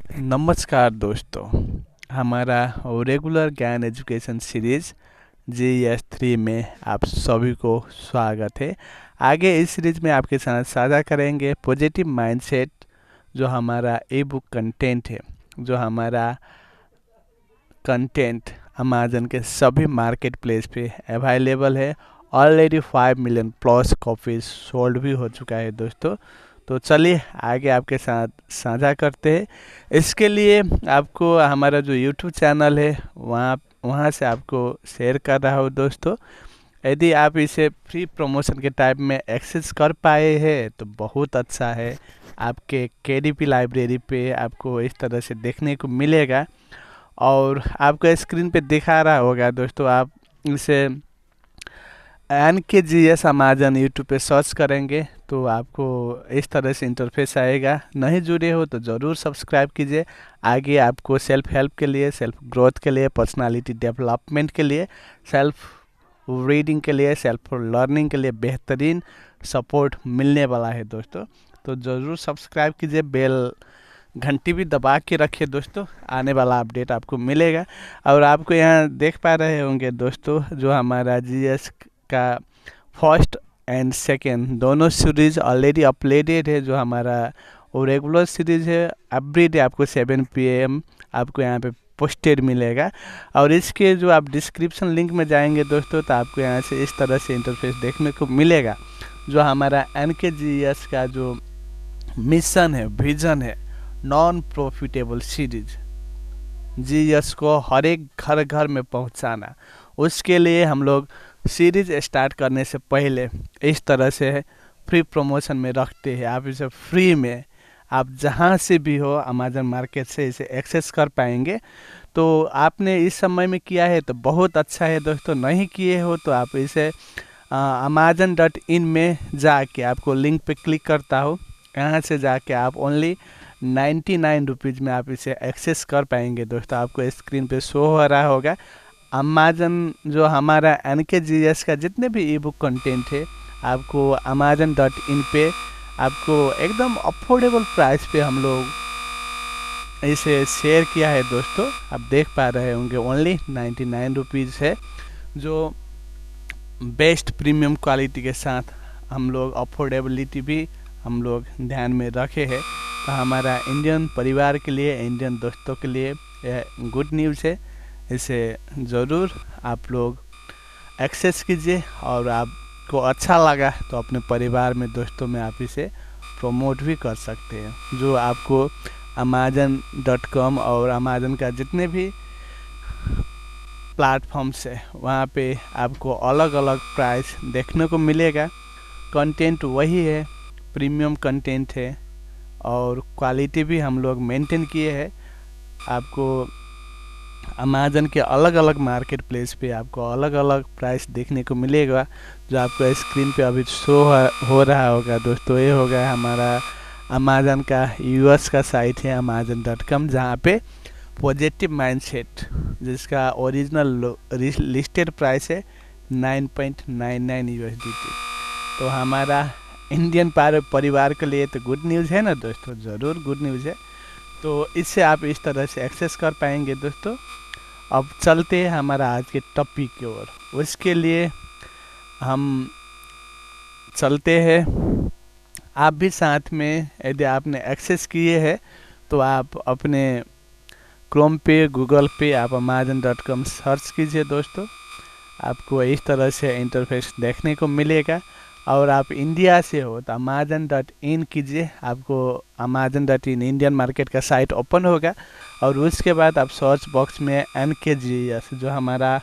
नमस्कार दोस्तों। हमारा रेगुलर ज्ञान एजुकेशन सीरीज GS3 में आप सभी को स्वागत है। आगे इस सीरीज में आपके साथ साझा करेंगे पॉजिटिव माइंडसेट, जो हमारा ई बुक कंटेंट है। जो हमारा कंटेंट अमेजन के सभी मार्केट प्लेस पे अवेलेबल है। Already 5 million plus copies sold भी हो चुका है दोस्तों। तो चलिए आगे आपके साथ साझा करते हैं। इसके लिए आपको हमारा जो यूट्यूब चैनल है वहाँ वहाँ से आपको शेयर कर रहा हूँ दोस्तों। यदि आप इसे फ्री प्रमोशन के टाइप में एक्सेस कर पाए हैं तो बहुत अच्छा है। आपके KDP लाइब्रेरी पे आपको इस तरह से देखने को मिलेगा और आपको स्क्रीन पे दिखा रहा होगा दोस्तों। आप इसे NKGS अमेजन यूट्यूब पे सर्च करेंगे तो आपको इस तरह से इंटरफेस आएगा। नहीं जुड़े हो तो ज़रूर सब्सक्राइब कीजिए। आगे आपको सेल्फ हेल्प के लिए, सेल्फ ग्रोथ के लिए, पर्सनालिटी डेवलपमेंट के लिए, सेल्फ रीडिंग के लिए, सेल्फ लर्निंग के लिए बेहतरीन सपोर्ट मिलने वाला है दोस्तों। तो ज़रूर सब्सक्राइब कीजिए, बेल घंटी भी दबा के रखिए दोस्तों, आने वाला अपडेट आपको मिलेगा। और आपको यहाँ देख पा रहे होंगे दोस्तों, जो हमारा GS का फर्स्ट एंड सेकेंड दोनों सीरीज ऑलरेडी अपलोडेड है। जो हमारा वो रेगुलर सीरीज है, एवरीडे आपको 7 PM आपको यहाँ पे पोस्टेड मिलेगा। और इसके जो आप डिस्क्रिप्शन लिंक में जाएंगे दोस्तों तो आपको यहाँ से इस तरह से इंटरफेस देखने को मिलेगा। जो हमारा NKGS का जो मिशन है, विजन है, नॉन प्रॉफिटेबल सीरीज GS को हर एक घर घर में पहुंचाना, उसके लिए हम लोग सीरीज स्टार्ट करने से पहले इस तरह से फ्री प्रमोशन में रखते हैं। आप इसे फ्री में, आप जहां से भी हो अमेजन मार्केट से इसे एक्सेस कर पाएंगे। तो आपने इस समय में किया है तो बहुत अच्छा है दोस्तों। नहीं किए हो तो आप इसे amazon.in में जाके, आपको लिंक पे क्लिक करता हो, यहाँ से जाके आप ओनली 99 रुपीज़ में आप इसे एक्सेस कर पाएंगे दोस्तों। आपको स्क्रीन पे शो हो रहा होगा अमेजन, जो हमारा NKGS का जितने भी ई बुक कंटेंट है आपको amazon.in पे आपको एकदम अफोर्डेबल प्राइस पे हम लोग इसे शेयर किया है दोस्तों। आप देख पा रहे होंगे ओनली 99 रुपीज़ है, जो बेस्ट प्रीमियम क्वालिटी के साथ हम लोग अफोर्डेबिलिटी भी हम लोग ध्यान में रखे हैं। तो हमारा इंडियन परिवार के लिए, इंडियन दोस्तों के लिए यह गुड न्यूज़ है। इसे ज़रूर आप लोग एक्सेस कीजिए और आपको अच्छा लगा तो अपने परिवार में, दोस्तों में आप इसे प्रमोट भी कर सकते हैं। जो आपको amazon.com और अमेजन का जितने भी प्लेटफॉर्म्स है वहाँ पे आपको अलग अलग प्राइस देखने को मिलेगा। कंटेंट वही है, प्रीमियम कंटेंट है और क्वालिटी भी हम लोग मेंटेन किए हैं। आपको अमेजन के अलग अलग मार्केट प्लेस पे आपको अलग अलग प्राइस देखने को मिलेगा। जो आपको स्क्रीन पे अभी शो हो रहा होगा दोस्तों, ये होगा हमारा अमेजन का US का साइट है amazon.com, जहाँ पे पॉजिटिव माइंडसेट, जिसका ओरिजिनल लिस्टेड प्राइस है 9.99 USDT। तो हमारा इंडियन परिवार के लिए तो गुड न्यूज़ है ना दोस्तों, ज़रूर गुड न्यूज़ है। तो इससे आप इस तरह से एक्सेस कर पाएंगे दोस्तों। अब चलते हैं हमारा आज के टॉपिक की ओर। उसके लिए हम चलते हैं, आप भी साथ में, यदि आपने एक्सेस किए हैं तो आप अपने क्रोम पे, गूगल पे आप amazon.com सर्च कीजिए दोस्तों। आपको इस तरह से इंटरफेस देखने को मिलेगा। और आप इंडिया से हो तो amazon.in कीजिए, आपको amazon.in इंडियन मार्केट का साइट ओपन होगा। और उसके बाद आप सर्च बॉक्स में NKGS, जो हमारा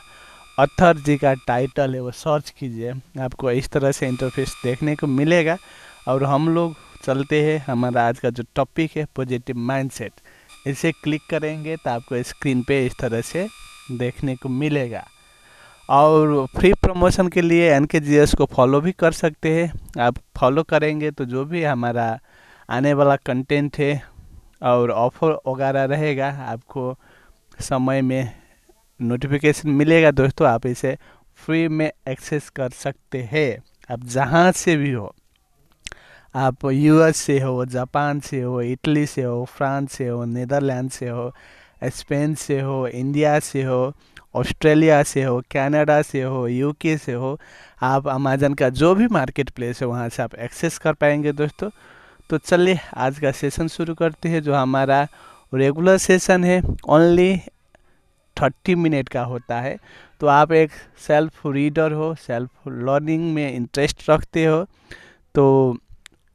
ऑथर जी का टाइटल है, वो सर्च कीजिए। आपको इस तरह से इंटरफेस देखने को मिलेगा। और हम लोग चलते हैं, हमारा आज का जो टॉपिक है पॉजिटिव माइंडसेट, इसे क्लिक करेंगे तो आपको स्क्रीन पे इस तरह से देखने को मिलेगा। और फ्री प्रमोशन के लिए NKGS को फॉलो भी कर सकते हैं। आप फॉलो करेंगे तो जो भी हमारा आने वाला कंटेंट है और ऑफर वगैरह रहेगा, आपको समय में नोटिफिकेशन मिलेगा दोस्तों। आप इसे फ्री में एक्सेस कर सकते हैं, आप जहां से भी हो। आप यूएस से हो, जापान से हो, इटली से हो, फ्रांस से हो, नीदरलैंड से हो, स्पेन से हो, इंडिया से हो, ऑस्ट्रेलिया से हो, कनाडा से हो, यूके से हो, आप अमेजन का जो भी मार्केट प्लेस है वहाँ से आप एक्सेस कर पाएंगे दोस्तों। तो चलिए आज का सेशन शुरू करते हैं। जो हमारा रेगुलर सेशन है ओनली 30 मिनट का होता है। तो आप एक सेल्फ रीडर हो, सेल्फ लर्निंग में इंटरेस्ट रखते हो तो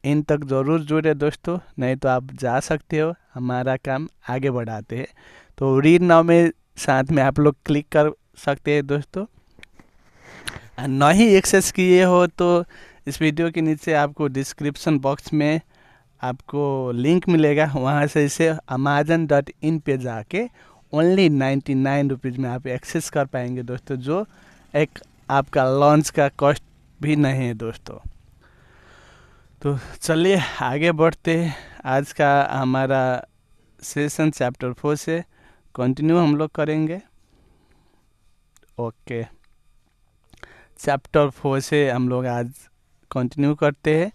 इन तक ज़रूर जुड़े दोस्तों, नहीं तो आप जा सकते हो, हमारा काम आगे बढ़ाते हैं। तो रीड नाउ में साथ में आप लोग क्लिक कर सकते हैं दोस्तों। नहीं एक्सेस किए हो तो इस वीडियो के नीचे आपको डिस्क्रिप्शन बॉक्स में आपको लिंक मिलेगा, वहाँ से इसे amazon.in पे जाके ओनली 99 रुपीज़ में आप एक्सेस कर पाएंगे दोस्तों, जो एक आपका लॉन्च का कॉस्ट भी नहीं है दोस्तों। तो चलिए आगे बढ़ते हैं। आज का हमारा सेशन चैप्टर 4 से कंटिन्यू हम लोग करेंगे। ओके, चैप्टर 4 से हम लोग आज कंटिन्यू करते हैं।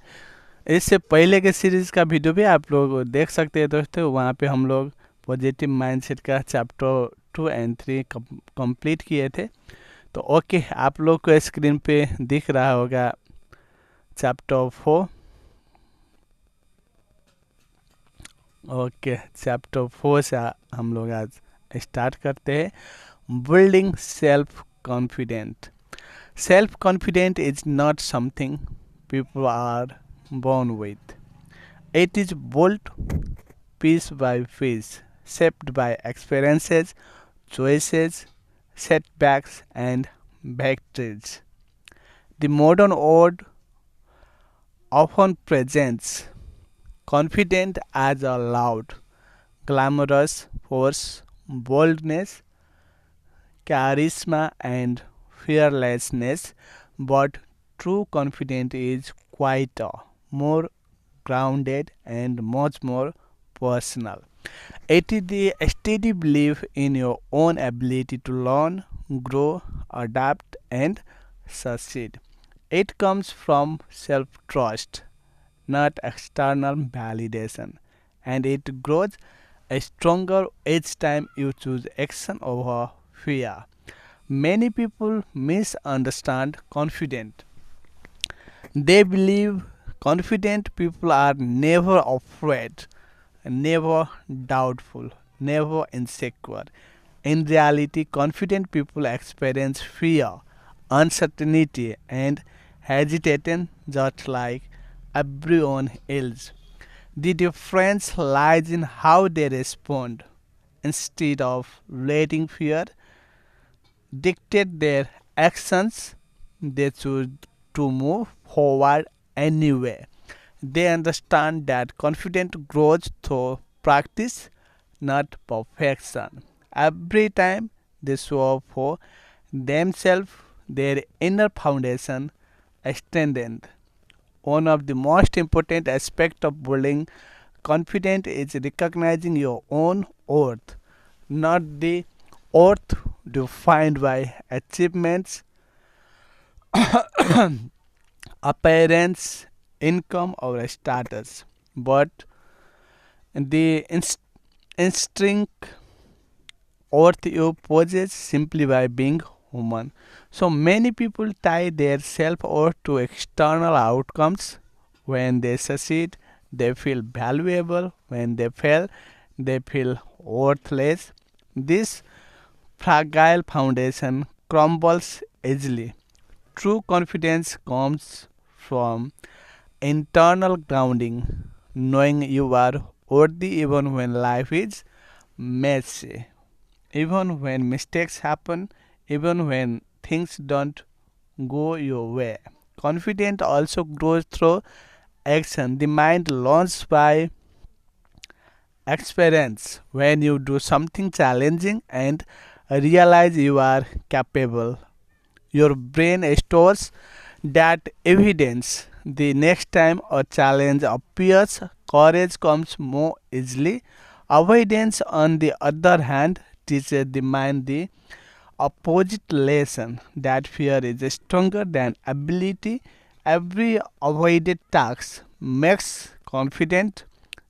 इससे पहले के सीरीज़ का वीडियो भी आप लोग देख सकते हैं दोस्तों, वहाँ पे हम लोग पॉजिटिव माइंडसेट का चैप्टर 2 एंड 3 कंप्लीट किए थे। तो ओके, आप लोग को स्क्रीन पे दिख रहा होगा चैप्टर 4। ओके, चैप्टर 4 से हम लोग आज स्टार्ट करते हैं। Building self confident. Self confident is not something people are born with. It is built piece by piece, shaped by experiences, choices, setbacks, and victories. The modern world often presents confidence as a loud, glamorous force, boldness, charisma, and fearlessness, but true confidence is quieter, more grounded, and much more personal. It is the steady belief in your own ability to learn, grow, adapt, and succeed. It comes from self trust, not external validation, and it grows stronger each time you choose action over fear. Many people misunderstand confidence. They believe confident people are never afraid, never doubtful, never insecure. In reality, confident people experience fear, uncertainty, and hesitation just like everyone else. The difference lies in how they respond. Instead of letting fear dictate their actions, they choose to move forward anyway. They understand that confidence grows through practice, not perfection. Every time they show up for themselves, their inner foundation is strengthened. One of the most important aspects of building confidence is recognizing your own worth, not the worth defined by achievements, appearance, income, or status, but the instinct worth you possess simply by being human. So many people tie their self worth to external outcomes. When they succeed, they feel valuable. When they fail, they feel worthless. This fragile foundation crumbles easily. True confidence comes from internal grounding, knowing you are worthy even when life is messy, even when mistakes happen, even when things don't go your way. Confidence also grows through action. The mind learns by experience. When you do something challenging and realize you are capable, your brain stores that evidence. The next time a challenge appears, courage comes more easily. Avoidance, on the other hand, teaches the mind the opposite lesson, that fear is stronger than ability Every avoided task makes confident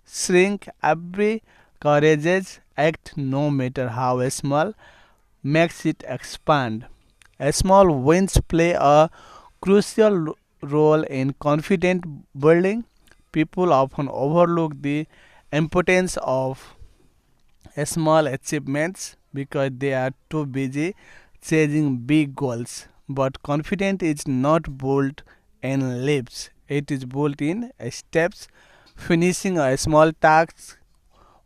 shrink. Every courageous act, no matter how small, makes it expand. Small wins play a crucial role in confident building. People often overlook the importance of small achievements because they are too busy chasing big goals. But confidence is not built in leaps, it is built in steps. Finishing a small task,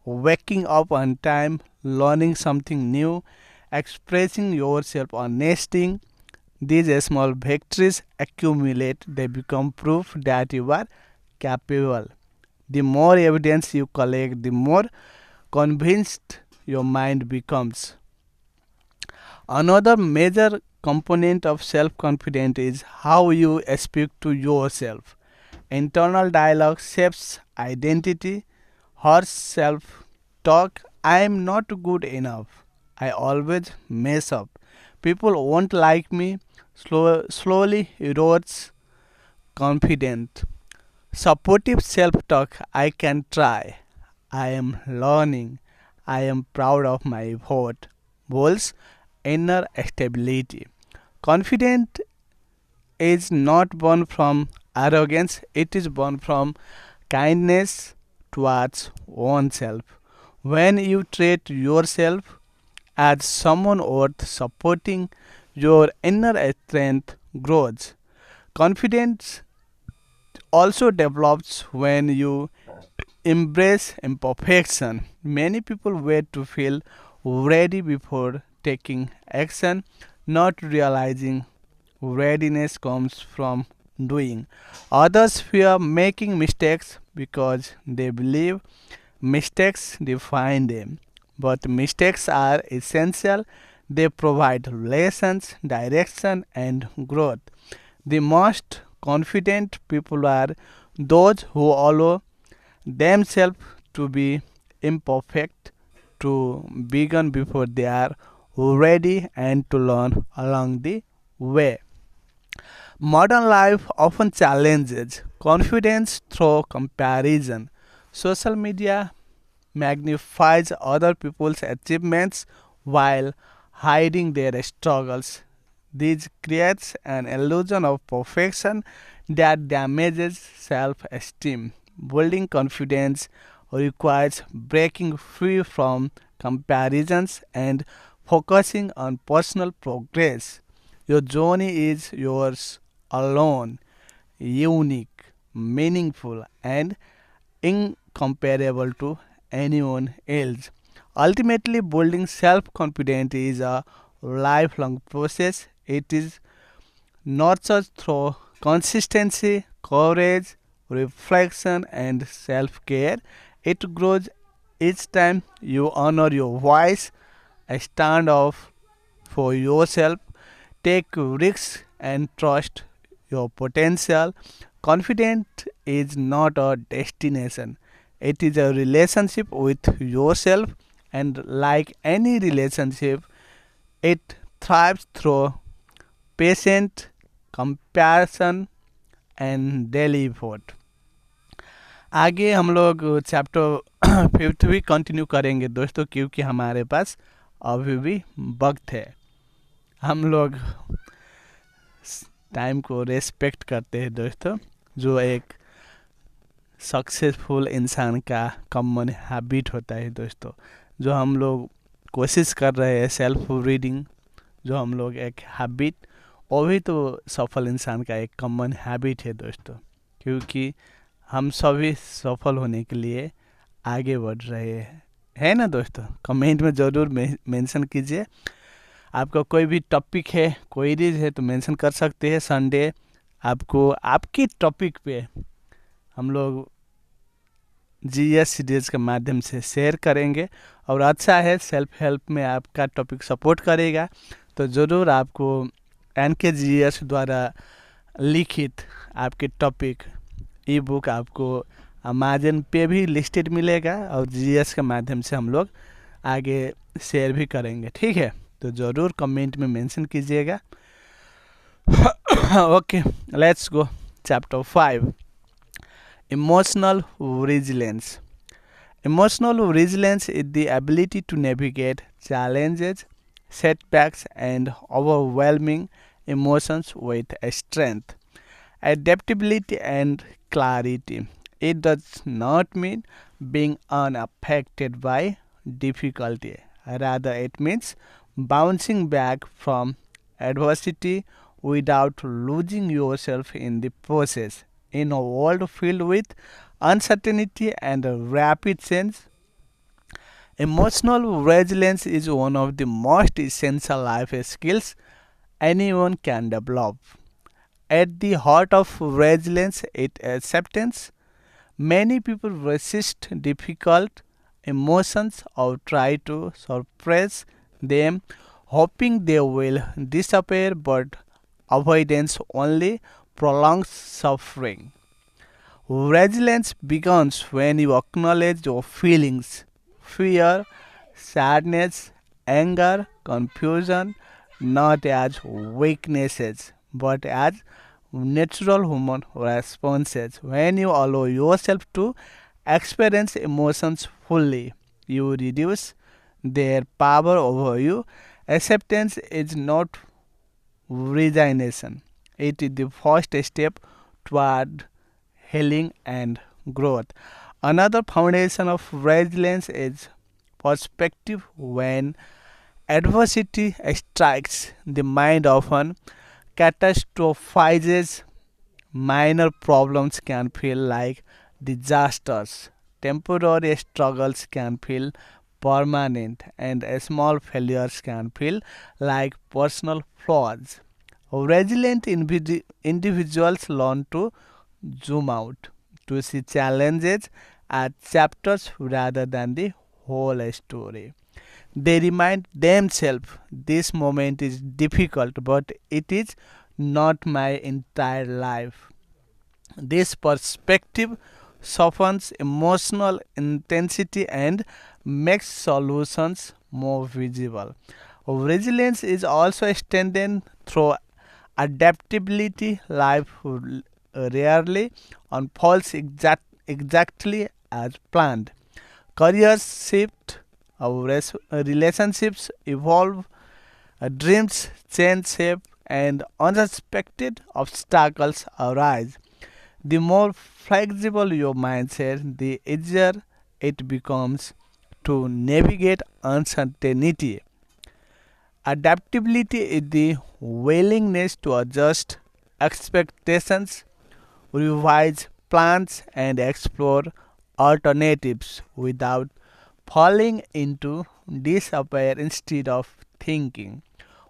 waking up on time, learning something new, expressing yourself honestly. These small victories accumulate, they become proof that you are capable. The more evidence you collect, the more convinced your mind becomes. Another major component of self confidence is how you speak to yourself. Internal dialogue shapes identity. Harsh self talk, I am not good enough, I always mess up, people won't like me, slowly erodes confidence. Supportive self talk, I can try, I am learning, I am proud of my effort, builds inner stability. Confidence is not born from arrogance, it is born from kindness towards oneself. When you treat yourself as someone worth supporting, your inner strength grows. Confidence also develops when you embrace imperfection. Many people wait to feel ready before taking action, not realizing readiness comes from doing. Others fear making mistakes because they believe mistakes define them. But mistakes are essential, they provide lessons, direction, and growth. The most confident people are those who allow themselves to be imperfect, to begin before they are ready, and to learn along the way. Modern life often challenges confidence through comparison. Social media magnifies other people's achievements while hiding their struggles. This creates an illusion of perfection that damages self esteem. Building confidence requires breaking free from comparisons and focusing on personal progress. Your journey is yours alone, unique, meaningful, and incomparable to anyone else. Ultimately, building self confidence is a lifelong process. It is nurtured through consistency, courage, reflection, and self care. It grows each time you honor your voice, stand up for yourself, take risks, and trust your potential. Confidence is not a destination, it is a relationship with yourself, and like any relationship, it thrives through patient compassion and daily effort. आगे हम लोग chapter 5 भी continue करेंगे दोस्तों, क्योंकि हमारे पास अभी भी वक्त है. हम लोग टाइम को रेस्पेक्ट करते हैं दोस्तों, जो एक सक्सेसफुल इंसान का कॉमन हैबिट होता है दोस्तों. जो हम लोग कोशिश कर रहे हैं सेल्फ रीडिंग, जो हम लोग एक हैबिट, वो भी तो सफल इंसान का एक कॉमन हैबिट है दोस्तों. क्योंकि हम सभी सफल होने के लिए आगे बढ़ रहे हैं, है ना दोस्तों. कमेंट में ज़रूर मेंशन कीजिए. आपका कोई भी टॉपिक है, क्वेरीज है तो मेंशन कर सकते हैं. संडे आपको आपकी टॉपिक पे हम लोग जीएस सीरीज के माध्यम से शेयर करेंगे. और अच्छा है, सेल्फ हेल्प में आपका टॉपिक सपोर्ट करेगा तो ज़रूर आपको NKGS द्वारा लिखित आपके टॉपिक ई बुक आपको अमेजन पे भी लिस्टेड मिलेगा, और जीएस के माध्यम से हम लोग आगे शेयर भी करेंगे. ठीक है, तो ज़रूर कमेंट में मेंशन कीजिएगा. Okay, let's go. Chapter 5: Emotional Resilience. Emotional resilience is the ability to navigate challenges, setbacks, and overwhelming emotions with strength, adaptability, and clarity. It does not mean being unaffected by difficulty. Rather, it means bouncing back from adversity without losing yourself in the process. In a world filled with uncertainty and rapid change, emotional resilience is one of the most essential life skills anyone can develop. At the heart of resilience is acceptance. Many people resist difficult emotions or try to suppress them, hoping they will disappear, but avoidance only prolongs suffering. Resilience begins when you acknowledge your feelings: fear, sadness, anger, confusion, not as weaknesses but as natural human responses. When you allow yourself to experience emotions fully, you reduce their power over you. Acceptance is not resignation, it is the first step toward healing and growth. Another foundation of resilience is perspective. When adversity strikes, the mind often catastrophizes. Minor problems can feel like disasters. Temporary struggles can feel permanent, and small failures can feel like personal flaws. Resilient individuals learn to zoom out, to see challenges as chapters rather than the whole story. They remind themselves this moment is difficult, but it is not my entire life. This perspective softens emotional intensity and makes solutions more visible. Resilience is also strengthened through adaptability. Life rarely unfolds exactly as planned. Careers shift, our relationships evolve, dreams change shape, and unexpected obstacles arise. The more flexible your mindset, the easier it becomes to navigate uncertainty. Adaptability is the willingness to adjust expectations, revise plans, and explore alternatives without falling into despair. Instead of thinking,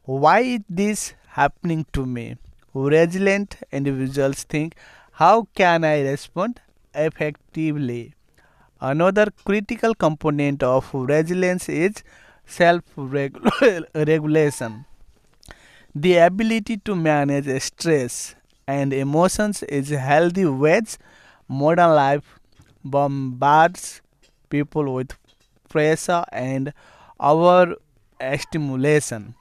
why is this happening to me? Resilient individuals think, how can I respond effectively? Another critical component of resilience is self regulation. The ability to manage stress and emotions is healthy wedge. Modern life bombards people with pressure and our stimulation,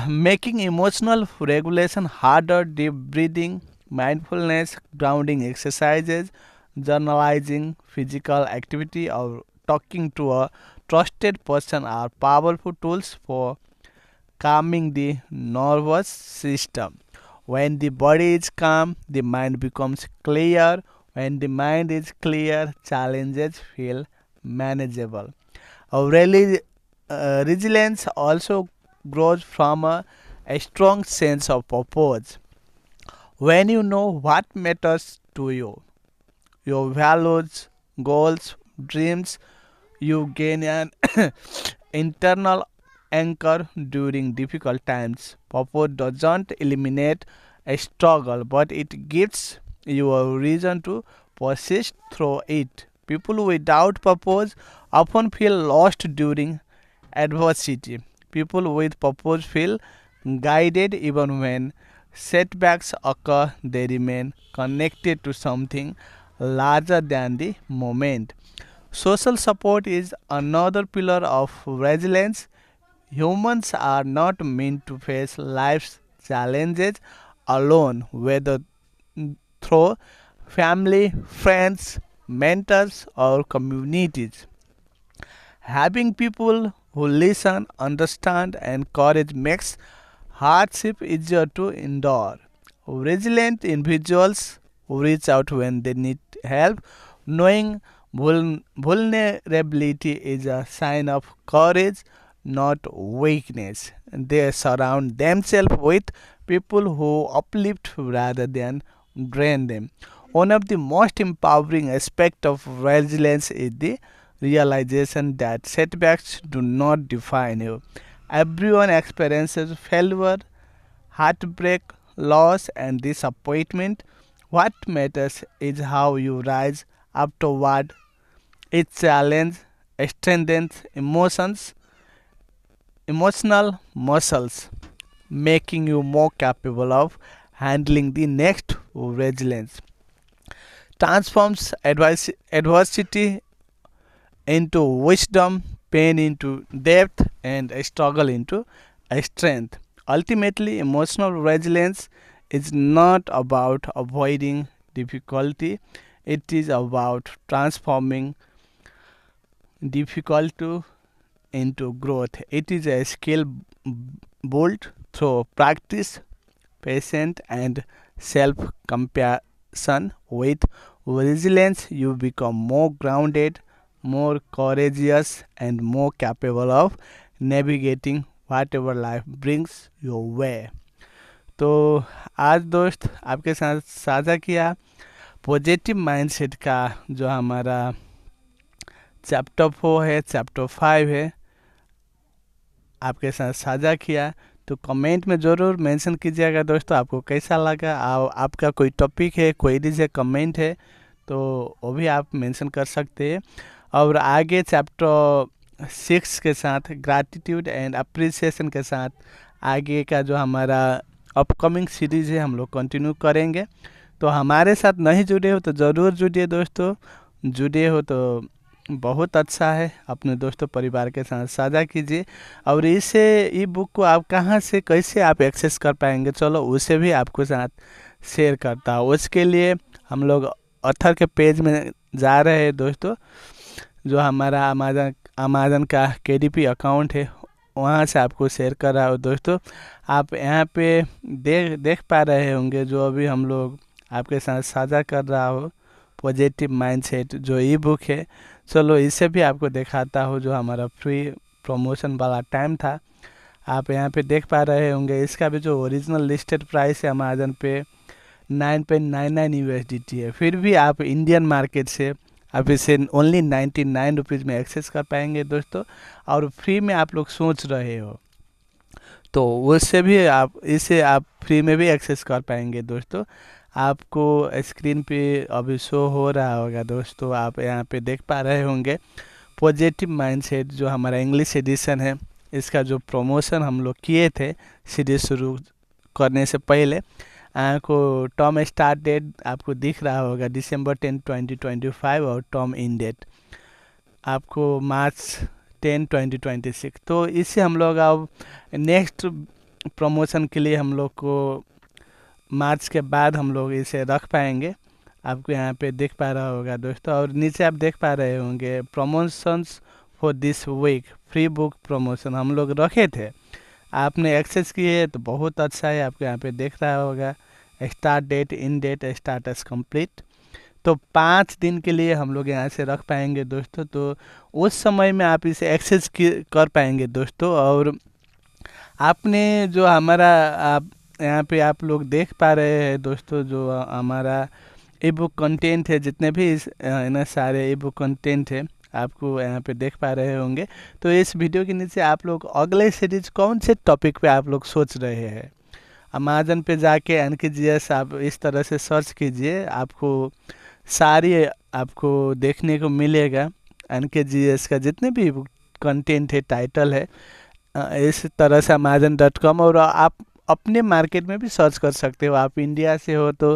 making emotional regulation harder. Deep breathing, mindfulness, grounding exercises, journalizing, physical activity, or talking to a trusted person are powerful tools for calming the nervous system. When the body is calm, the mind becomes clear. When the mind is clear, challenges feel manageable. Really, resilience also grows from a strong sense of purpose. When you know what matters to you, your values, goals, dreams, you gain an internal anchor during difficult times. Purpose doesn't eliminate a struggle, but it gives you a reason to persist through it. People without purpose often feel lost during adversity. People with purpose feel guided even when setbacks occur. They remain connected to something larger than the moment. Social support is another pillar of resilience. Humans are not meant to face life's challenges alone, whether through family, friends, mentors, or communities. Having people who listen, understand, and encourage makes hardship easier to endure. Resilient individuals who reach out when they need help, knowing vulnerability is a sign of courage, not weakness. They surround themselves with people who uplift rather than drain them. One of the most empowering aspects of resilience is the realization that setbacks do not define you. Everyone experiences failure, heartbreak, loss, and disappointment. What matters is how you rise afterward. Each challenge strengthens emotional muscles, making you more capable of handling the next. Resilience transforms adversity into wisdom, pain into depth, and a struggle into a strength. Ultimately, emotional resilience is not about avoiding difficulty, it is about transforming difficulty into growth. It is a skill built through practice, patience, and self compassion. With resilience, you become more grounded, more courageous, and more capable of navigating whatever life brings your way. तो आज दोस्त आपके साथ साझा किया positive mindset का जो हमारा चैप्टर 4 है, चैप्टर 5 है, आपके साथ साझा किया। तो कमेंट में ज़रूर मेंशन कीजिएगा दोस्तों आपको कैसा लगा। आपका कोई टॉपिक है, कोई से कमेंट है तो वो भी आप मेंशन कर सकते हैं। और आगे चैप्टर 6 के साथ ग्रैटिट्यूड एंड अप्रिसिएशन के साथ आगे का जो हमारा अपकमिंग सीरीज़ है हम लोग कंटिन्यू करेंगे। तो हमारे साथ नहीं जुड़े हो तो ज़रूर जुड़िए दोस्तों, जुड़े हो तो बहुत अच्छा है, अपने दोस्तों परिवार के साथ साझा कीजिए। और इसे ई बुक को आप कहाँ से कैसे आप एक्सेस कर पाएंगे, चलो उसे भी आपको साथ शेयर करता हूँ। उसके लिए हम लोग ऑथर के पेज में जा रहे हैं दोस्तों, जो हमारा अमेज़न का KDP अकाउंट है वहाँ से आपको शेयर कर रहा हूँ दोस्तों। आप यहाँ पे देख पा रहे होंगे जो अभी हम लोग आपके साथ साझा कर रहा हो पॉजिटिव माइंडसेट जो ई बुक है। चलो इसे भी आपको दिखाता हूँ, जो हमारा फ्री प्रमोशन वाला टाइम था आप यहाँ पे देख पा रहे होंगे। इसका भी जो ओरिजिनल लिस्टेड प्राइस है अमेज़न पे 9.99 USDT है, फिर भी आप इंडियन मार्केट से आप इसे ओनली 99 रुपीज़ में एक्सेस कर पाएंगे दोस्तों। और फ्री में आप लोग सोच रहे हो तो उससे भी आप इसे आप फ्री में भी एक्सेस कर पाएंगे दोस्तों। आपको स्क्रीन पे अभी शो हो रहा होगा दोस्तों, आप यहाँ पे देख पा रहे होंगे पॉजिटिव माइंडसेट जो हमारा इंग्लिश एडिशन है। इसका जो प्रमोशन हम लोग किए थे सीरीज शुरू करने से पहले, आपको टर्म स्टार्ट डेट आपको दिख रहा होगा December 10, 2025 और टर्म इन डेट आपको March 10, 2026। तो इससे हम लोग अब नेक्स्ट प्रमोशन के लिए हम लोग को मार्च के बाद हम लोग इसे रख पाएंगे। आपको यहाँ पे देख पा रहा होगा दोस्तों, और नीचे आप देख पा रहे होंगे promotions for this week free book promotion हम लोग रखे थे, आपने एक्सेस किए तो बहुत अच्छा है। आपको यहाँ पे देख रहा होगा स्टार्ट डेट, इन डेट, स्टाटस कंप्लीट। तो 5 दिन के लिए हम लोग यहाँ से रख पाएंगे दोस्तों। तो उस समय में आप इसे एक्सेस कर पाएंगे दोस्तों। और आपने जो हमारा आप यहाँ पे आप लोग देख पा रहे हैं दोस्तों, जो हमारा ई बुक कंटेंट है, जितने भी ना सारे ई बुक कंटेंट है आपको यहाँ पे देख पा रहे होंगे। तो इस वीडियो के नीचे आप लोग अगले सीरीज कौन से टॉपिक पे आप लोग सोच रहे हैं, अमेज़न पे जाके NKGS आप इस तरह से सर्च कीजिए, आपको सारी आपको देखने को मिलेगा। NKGS का जितने भी कंटेंट है, टाइटल है, इस तरह से Amazon.com। और आप अपने मार्केट में भी सर्च कर सकते हो। आप इंडिया से हो तो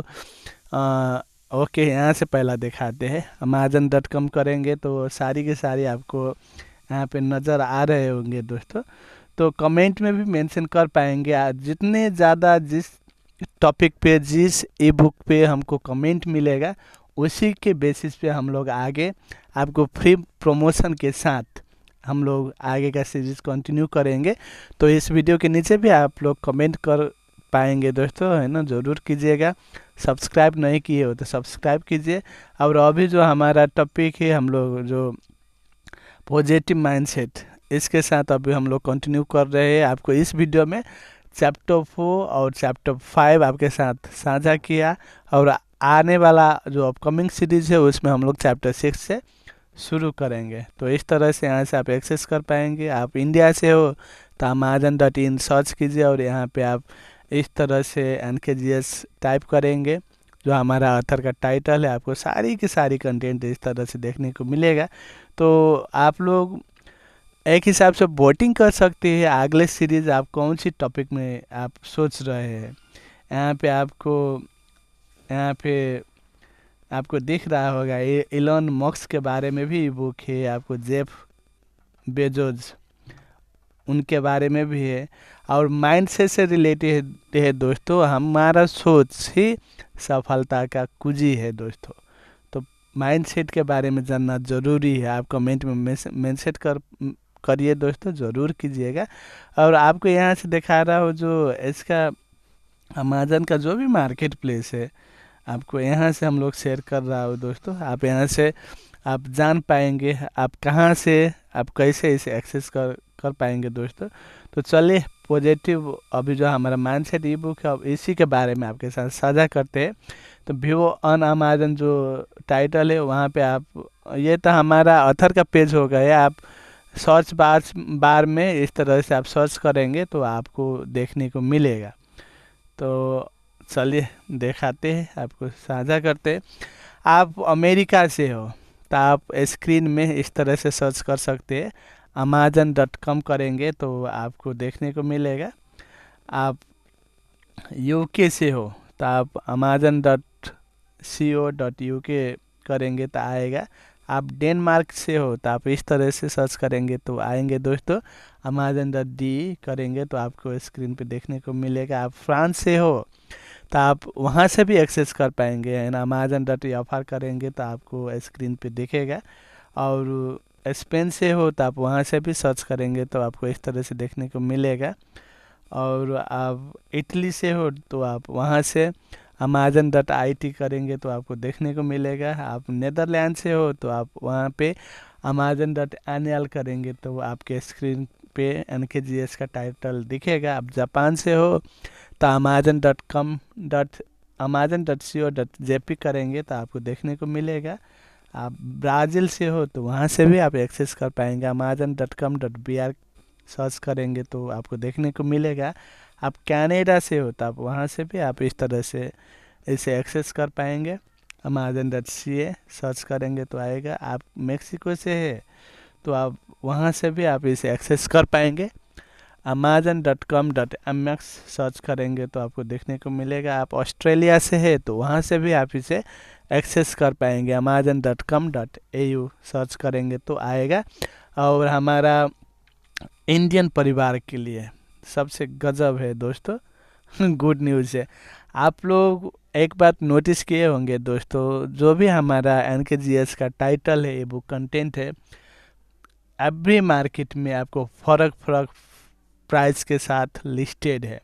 ओके, यहाँ से पहला दिखाते हैं, Amazon.com करेंगे तो सारी के सारी आपको यहाँ पे नज़र आ रहे होंगे दोस्तों। तो कमेंट में भी मेंशन कर पाएंगे। जितने ज़्यादा जिस टॉपिक पे, जिस ई बुक पे हमको कमेंट मिलेगा, उसी के बेसिस पे हम लोग आगे आपको फ्री प्रमोशन के साथ हम लोग आगे का सीरीज़ कंटिन्यू करेंगे। तो इस वीडियो के नीचे भी आप लोग कमेंट कर पाएंगे दोस्तों, है ना, ज़रूर कीजिएगा। सब्सक्राइब नहीं किए हो तो सब्सक्राइब कीजिए। और अभी जो हमारा टॉपिक है, हम लोग जो पॉजिटिव माइंडसेट, इसके साथ अभी हम लोग कंटिन्यू कर रहे हैं। आपको इस वीडियो में चैप्टर 4 और चैप्टर 5 आपके साथ साझा किया, और आने वाला जो अपकमिंग सीरीज़ है उसमें हम लोग चैप्टर 6 से शुरू करेंगे। तो इस तरह से यहाँ से आप एक्सेस कर पाएंगे। आप इंडिया से हो तो amazon.in सर्च कीजिए, और यहाँ पे आप इस तरह से NKGS टाइप करेंगे, जो हमारा ऑथर का टाइटल है। आपको सारी की सारी कंटेंट इस तरह से देखने को मिलेगा। तो आप लोग एक हिसाब से वोटिंग कर सकते हैं, अगले सीरीज़ आप कौन सी टॉपिक में आप सोच रहे हैं। यहाँ पे आपको दिख रहा होगा इलॉन मस्क के बारे में भी बुक है, आपको जेफ बेजोस उनके बारे में भी है, और माइंडसेट से रिलेटेड है दोस्तों। हमारा सोच ही सफलता का कुंजी है दोस्तों। तो माइंडसेट के बारे में जानना ज़रूरी है। आप कमेंट में मेंशन करिए दोस्तों, ज़रूर कीजिएगा। और आपको यहाँ से दिखा रहा हो जो इसका अमेजन का जो भी मार्केट प्लेस है, आपको यहाँ से हम लोग शेयर कर रहा हो दोस्तों। आप यहाँ से आप जान पाएंगे आप कहाँ से आप कैसे इसे एक्सेस कर पाएंगे दोस्तों। तो चलिए, पॉजिटिव अभी जो हमारा माइंडसेट ई बुक है, अब इसी के बारे में आपके साथ साझा करते हैं। तो व्यू ऑन अमेजन जो टाइटल है, वहाँ पे आप, ये तो हमारा ऑथर का पेज हो गया। आप सर्च बार में इस तरह से आप सर्च करेंगे तो आपको देखने को मिलेगा। तो चलिए दिखाते हैं, आपको साझा करते हैं। आप अमेरिका से हो तो आप स्क्रीन में इस तरह से सर्च कर सकते हैं, amazon.com करेंगे तो आपको देखने को मिलेगा। आप यूके से हो तो आप amazon.co.uk करेंगे तो आएगा। आप डेनमार्क से हो तो आप इस तरह से सर्च करेंगे तो आएंगे दोस्तों। amazon.de करेंगे तो आपको स्क्रीन पे देखने को मिलेगा। आप फ्रांस से हो तो आप वहाँ से भी एक्सेस कर पाएंगे, है ना। amazon.fr करेंगे तो आपको स्क्रीन पे दिखेगा। और स्पेन से हो तो आप वहाँ से भी सर्च करेंगे तो आपको इस तरह से देखने को मिलेगा। और आप इटली से हो तो आप वहाँ से amazon.it करेंगे तो आपको देखने को मिलेगा। आप नीदरलैंड से हो तो आप वहाँ पे amazon.nl करेंगे तो आपके स्क्रीन पे NKGS का टाइटल दिखेगा। आप जापान से हो तो amazon.co.jp करेंगे तो आपको देखने को मिलेगा। आप ब्राज़ील से हो तो वहाँ से भी आप एक्सेस कर पाएंगे, amazon.com.br सर्च करेंगे तो आपको देखने को मिलेगा। आप कनाडा से हो तो आप वहाँ से भी आप इस तरह से इसे एक्सेस कर पाएंगे, amazon.ca सर्च करेंगे तो आएगा। आप मेक्सिको से है तो आप वहाँ से भी आप इसे एक्सेस कर पाएंगे, amazon.com.mx सर्च करेंगे तो आपको देखने को मिलेगा। आप ऑस्ट्रेलिया से है तो वहाँ से भी आप इसे एक्सेस कर पाएंगे, amazon.com.au सर्च करेंगे तो आएगा। और हमारा इंडियन परिवार के लिए सबसे गजब है दोस्तों, गुड न्यूज़ है। आप लोग एक बात नोटिस किए होंगे दोस्तों, जो भी हमारा NKGS का टाइटल है, ये बुक कंटेंट है, एवरी मार्केट में आपको फ़र्क प्राइस के साथ लिस्टेड है।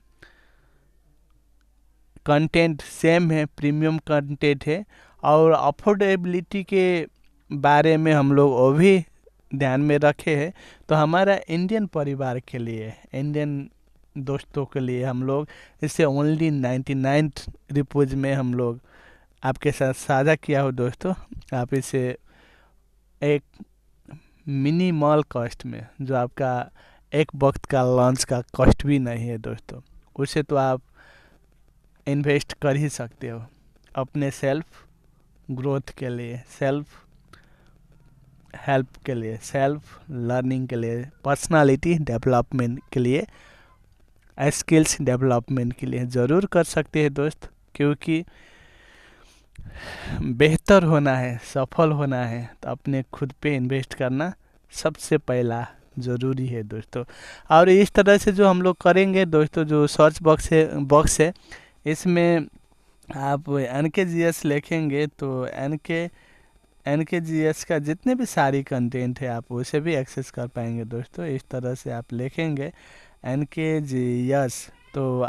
कंटेंट सेम है, प्रीमियम कंटेंट है। और अफोर्डेबिलिटी के बारे में हम लोग वो भी ध्यान में रखे हैं। तो हमारा इंडियन परिवार के लिए, इंडियन दोस्तों के लिए हम लोग इसे ओनली 99 रुपीज़ में हम लोग आपके साथ साझा किया हो दोस्तों। आप इसे एक मिनिमल कॉस्ट में, जो आपका एक वक्त का लंच का कॉस्ट भी नहीं है दोस्तों, उसे तो आप इन्वेस्ट कर ही सकते हो अपने सेल्फ ग्रोथ के लिए, सेल्फ हेल्प के लिए, सेल्फ लर्निंग के लिए, पर्सनालिटी डेवलपमेंट के लिए, स्किल्स डेवलपमेंट के लिए ज़रूर कर सकते हैं दोस्त। क्योंकि बेहतर होना है, सफल होना है तो अपने खुद पे इन्वेस्ट करना सबसे पहला ज़रूरी है दोस्तों। और इस तरह से जो हम लोग करेंगे दोस्तों, जो सर्च बॉक्स है इसमें आप NKGS लिखेंगे तो NKGS का जितने भी सारी कंटेंट है आप उसे भी एक्सेस कर पाएंगे दोस्तों। इस तरह से आप लिखेंगे NKGS तो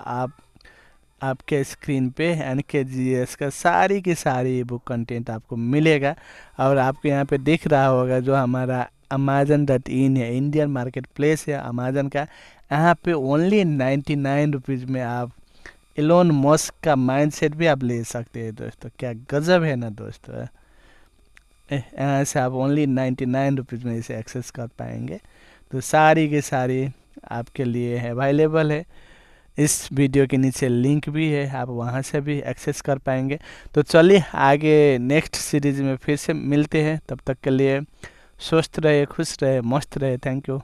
आपके स्क्रीन पे NKGS का सारी की सारी बुक कंटेंट आपको मिलेगा। और आपको यहाँ पे दिख रहा होगा जो हमारा Amazon.in है, इंडियन मार्केट प्लेस है अमेजन का। यहाँ पे ओनली 99 रुपीज़ में आप इलोन मस्क का माइंडसेट भी आप ले सकते हैं दोस्तों। क्या गजब है ना दोस्तों। यहाँ से आप ओनली 99 रुपीज़ में इसे एक्सेस कर पाएंगे। तो सारी की सारी आपके लिए अवेलेबल है। इस वीडियो के नीचे लिंक भी है, आप वहाँ से भी एक्सेस कर पाएंगे। तो चलिए आगे नेक्स्ट सीरीज़ में फिर से मिलते हैं। तब तक के लिए स्वस्थ रहे, खुश रहे, मस्त रहे। Thank you.